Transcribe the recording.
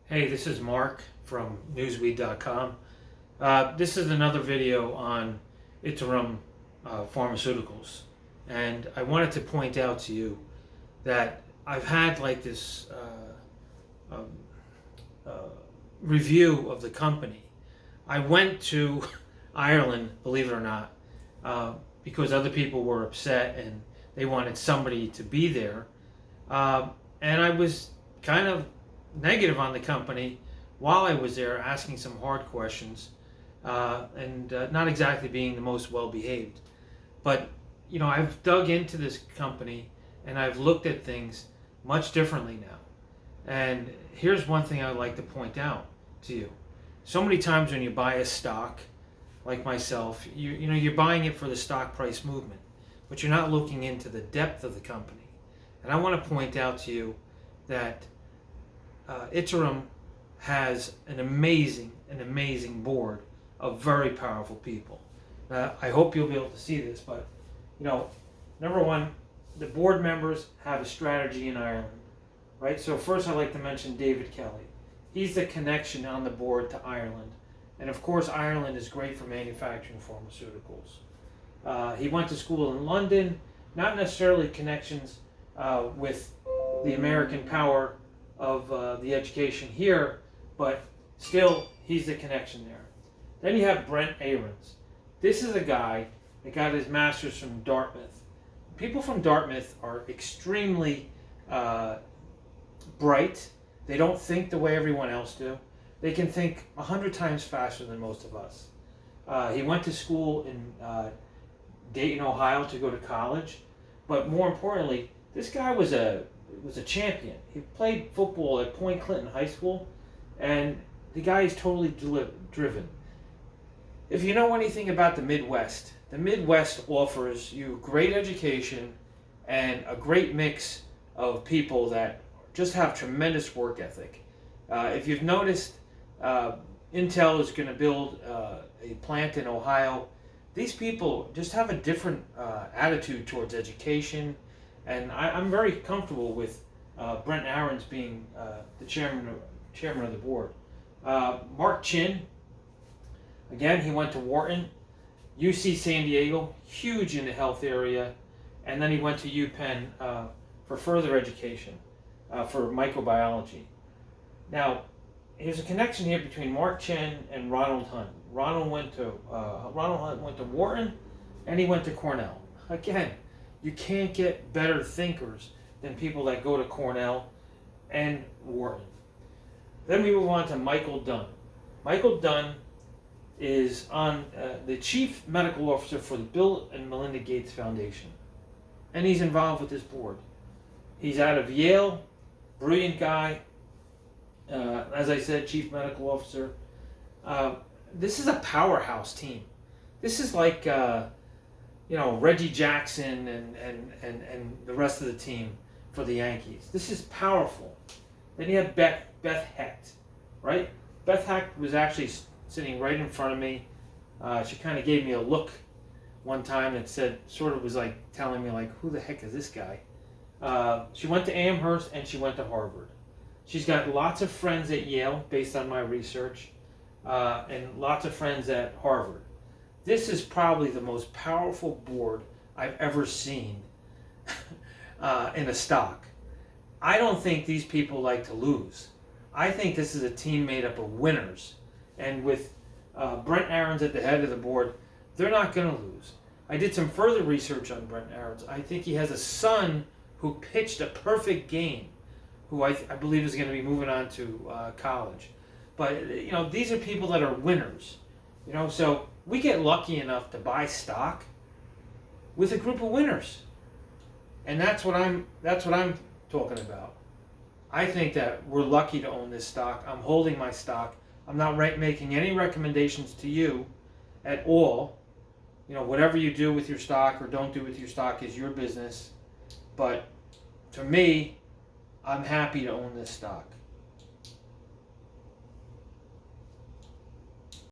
Hey, this is Mark from newsweed.com. This is another video on ITRM pharmaceuticals. And I wanted to point out to you that I've had like this um, uh, review of the company. I went to Ireland, believe it or not, because other people were upset and they wanted somebody to be there. And I was kind of negative on the company while I was there, asking some hard questions, and not exactly being the most well behaved. But I've dug into this company and I've looked at things much differently now. And here's one thing I'd like to point out to you. So many times when you buy a stock, like myself, you're buying it for the stock price movement, but you're not looking into the depth of the company. And I want to point out to you that ITRM has an amazing board of very powerful people. I hope you'll be able to see this, but number one, the board members have a strategy in Ireland, right? So first I'd like to mention David Kelly. He's the connection on the board to Ireland. And of course, Ireland is great for manufacturing pharmaceuticals. He went to school in London, not necessarily connections with the American power of the education here, but still he's the connection there. Then you have Brent Ahrens. This is a guy that got his master's from Dartmouth. People from Dartmouth are extremely bright. They don't think the way everyone else do. They can think 100 times faster than most of us. He went to school in Dayton, Ohio to go to college, but more importantly, this guy was a champion. He played football at Point Clinton High School, and the guy is totally driven. If you know anything about the Midwest offers you great education and a great mix of people that just have tremendous work ethic. If you've noticed, Intel is going to build a plant in Ohio. These people just have a different attitude towards education. And I'm very comfortable with Brent Ahrens being the chairman of the board. Mark Chin, again, he went to Wharton, UC San Diego, huge in the health area, and then he went to UPenn for further education for microbiology. Now, there's a connection here between Mark Chin and Ronald Hunt. Ronald Hunt went to Wharton, and he went to Cornell. Again, you can't get better thinkers than people that go to Cornell and Wharton. Then we move on to Michael Dunn. Michael Dunn is on the chief medical officer for the Bill and Melinda Gates Foundation, and he's involved with this board. He's out of Yale, brilliant guy. As I said, chief medical officer. This is a powerhouse team. This is like Reggie Jackson and the rest of the team for the Yankees. This is powerful. Then you have Beth Hecht, right? Beth Hecht was actually sitting right in front of me. She kind of gave me a look one time that said, sort of was like telling me like, who the heck is this guy? She went to Amherst and she went to Harvard. She's got lots of friends at Yale based on my research, and lots of friends at Harvard. This is probably the most powerful board I've ever seen in a stock. I don't think these people like to lose. I think this is a team made up of winners. And with Brent Ahrens at the head of the board, they're not going to lose. I did some further research on Brent Ahrens. I think he has a son who pitched a perfect game, who I believe is going to be moving on to college. But, these are people that are winners. So we get lucky enough to buy stock with a group of winners, and that's what I'm talking about. I think that we're lucky to own this stock. I'm holding my stock. I'm not making any recommendations to you at all. Whatever you do with your stock or don't do with your stock is your business. But to me, I'm happy to own this stock.